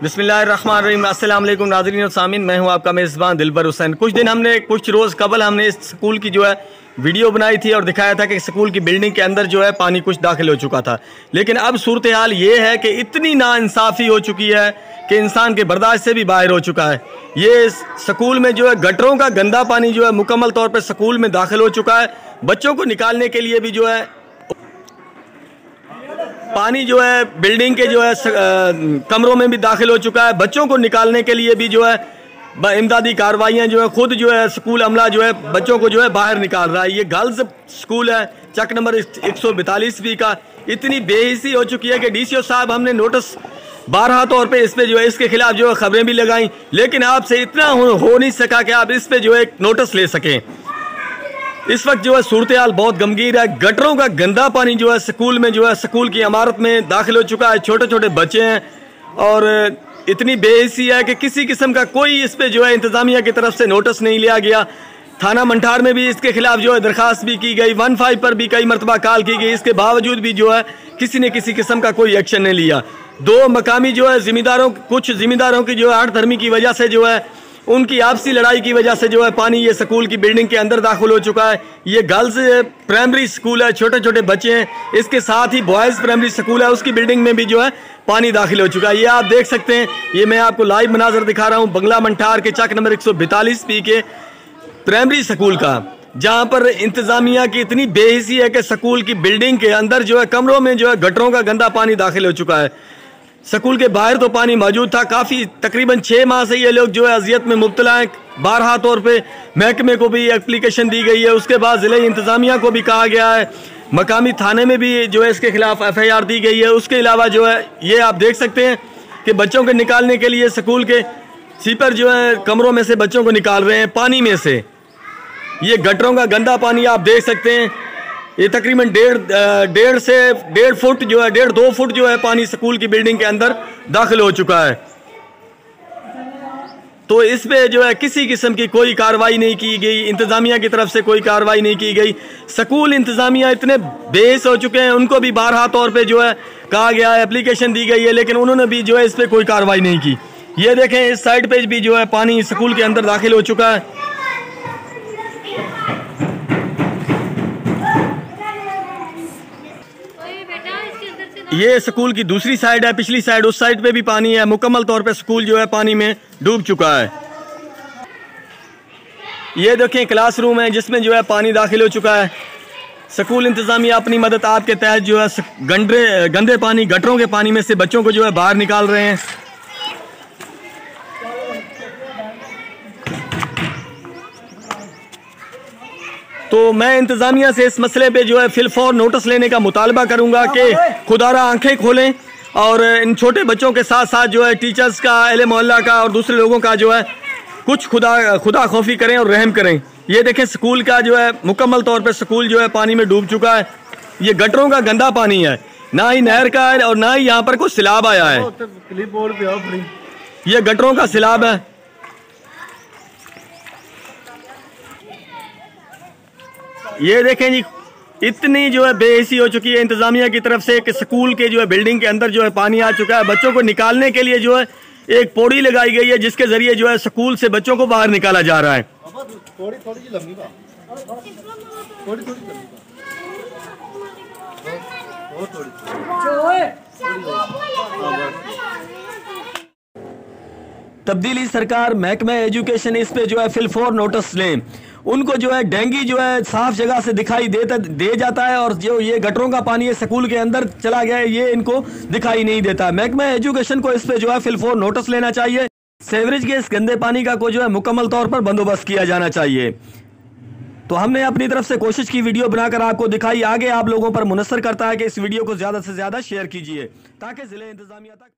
बिस्मिल्लाहिर्रहमानिर्रहीम। अस्सलाम वालेकुम नाज़रीन और सामीन, मैं हूं आपका मेज़बान दिलबर हुसैन। कुछ रोज़ कबल हमने इस स्कूल की जो है वीडियो बनाई थी और दिखाया था कि स्कूल की बिल्डिंग के अंदर जो है पानी कुछ दाखिल हो चुका था। लेकिन अब सूरत हाल ये है कि इतनी नाइंसाफ़ी हो चुकी है कि इंसान के बर्दाश्त से भी बाहर हो चुका है। ये स्कूल में जो है गटरों का गंदा पानी जो है मुकम्मल तौर पर स्कूल में दाखिल हो चुका है। बच्चों को निकालने के लिए भी जो है पानी जो है बिल्डिंग के जो है कमरों में भी दाखिल हो चुका है। बच्चों को निकालने के लिए भी जो है इमदादी कार्रवाइयाँ जो है खुद जो है स्कूल अमला जो है बच्चों को जो है बाहर निकाल रहा है। ये गर्ल्स स्कूल है, चक नंबर 142B का। इतनी बेहिसी हो चुकी है कि DCO साहब हमने नोटिस बारहा तौर पे इस पे जो है इसके खिलाफ जो है खबरें भी लगाई, लेकिन आपसे इतना हो नहीं सका कि आप इस पे जो है नोटिस ले सकें। इस वक्त जो है सूरत हाल बहुत गमगीन है। गटरों का गंदा पानी जो है स्कूल में जो है स्कूल की इमारत में दाखिल हो चुका है। छोटे छोटे बच्चे हैं और इतनी बेहिसी है कि किसी किस्म का कोई इस पे जो है इंतज़ामिया की तरफ से नोटिस नहीं लिया गया। थाना मंठार में भी इसके खिलाफ जो है दरख्वास्त भी की गई, 15 पर भी कई मरतबा कॉल की गई। इसके बावजूद भी जो है किसी ने किसी किस्म का कोई एक्शन नहीं लिया। दो मकामी जो है कुछ जिम्मेदारों की जो है हठ धर्मी की वजह से जो है उनकी आपसी लड़ाई की वजह से जो है पानी ये स्कूल की बिल्डिंग के अंदर दाखिल हो चुका है। ये गर्ल्स प्राइमरी स्कूल है, छोटे छोटे बच्चे हैं। इसके साथ ही बॉयज़ प्राइमरी स्कूल है, उसकी बिल्डिंग में भी जो है पानी दाखिल हो चुका है। ये आप देख सकते हैं, ये मैं आपको लाइव मनाजर दिखा रहा हूँ बंगला मंठार के चक नंबर 142B के प्राइमरी स्कूल का, जहाँ पर इंतज़ामिया की इतनी बेहिसी है कि स्कूल की बिल्डिंग के अंदर जो है कमरों में जो है गटरों का गंदा पानी दाखिल हो चुका है। स्कूल के बाहर तो पानी मौजूद था काफ़ी, तकरीबन 6 माह से ये लोग जो है अजियत में मुब्तला हैं। बारहा तौर पे महकमे को भी एप्लीकेशन दी गई है, उसके बाद ज़िले इंतज़ामिया को भी कहा गया है, मकामी थाने में भी जो है इसके खिलाफ FIR दी गई है। उसके अलावा जो है ये आप देख सकते हैं कि बच्चों को निकालने के लिए स्कूल के सीपर जो है कमरों में से बच्चों को निकाल रहे हैं पानी में से। ये गटरों का गंदा पानी आप देख सकते हैं, ये तकरीबन 1.5 फुट जो है 1.5-2 फुट जो है पानी स्कूल की बिल्डिंग के अंदर दाखिल हो चुका है। तो इस पे जो है किसी किस्म की कोई कार्रवाई नहीं की गई, इंतज़ामिया की तरफ से कोई कार्रवाई नहीं की गई। स्कूल इंतज़ामिया इतने बेस हो चुके हैं, उनको भी बारहा तौर पे जो है कहा गया है, एप्लीकेशन दी गई है, लेकिन उन्होंने भी जो है इस पर कोई कार्रवाई नहीं की। ये देखें, इस साइड पे भी जो है पानी स्कूल के अंदर दाखिल हो चुका है। ये स्कूल की दूसरी साइड है, पिछली साइड, उस साइड पे भी पानी है। मुकम्मल तौर पे स्कूल जो है पानी में डूब चुका है। ये देखें क्लासरूम है जिसमें जो है पानी दाखिल हो चुका है। स्कूल इंतज़ामिया अपनी मदद आपके तहत जो है गंदे पानी गटरों के पानी में से बच्चों को जो है बाहर निकाल रहे हैं। तो मैं इंतज़ामिया से इस मसले पे जो है फिलफौर नोटिस लेने का मुतालबा करूंगा कि खुदारा आंखें खोलें और इन छोटे बच्चों के साथ साथ जो है टीचर्स का, अहले मोहल्ला का और दूसरे लोगों का जो है कुछ खुदा खौफी करें और रहम करें। ये देखें, स्कूल का जो है मुकम्मल तौर पे स्कूल जो है पानी में डूब चुका है। ये गटरों का गंदा पानी है, ना ही नहर का है और ना ही यहाँ पर कोई सैलाब आया है। ये गटरों का सैलाब है। ये देखें जी, इतनी जो है बेहिसी हो चुकी है इंतज़ामिया की तरफ से कि स्कूल के जो है बिल्डिंग के अंदर जो है पानी आ चुका है। बच्चों को निकालने के लिए जो है एक पौड़ी लगाई गई है जिसके जरिए जो है स्कूल से बच्चों को बाहर निकाला जा रहा है। तब्दीली सरकार महकमा एजुकेशन इस पे जो है फिलफौर नोटिस लें। उनको जो है डेंगी जो है साफ जगह से दिखाई दे जाता है और जो ये गटरों का पानी है स्कूल के अंदर चला गया है ये इनको दिखाई नहीं देता। महकमा एजुकेशन को इस पे जो है फिलफौर नोटिस लेना चाहिए। सीवरेज के इस गंदे पानी का को जो है मुकम्मल तौर पर बंदोबस्त किया जाना चाहिए। तो हमने अपनी तरफ से कोशिश की, वीडियो बनाकर आपको दिखाई। आगे आप लोगों पर मुनस्सर करता है कि इस वीडियो को ज़्यादा से ज़्यादा शेयर कीजिए ताकि ज़िले इंतज़ामिया तक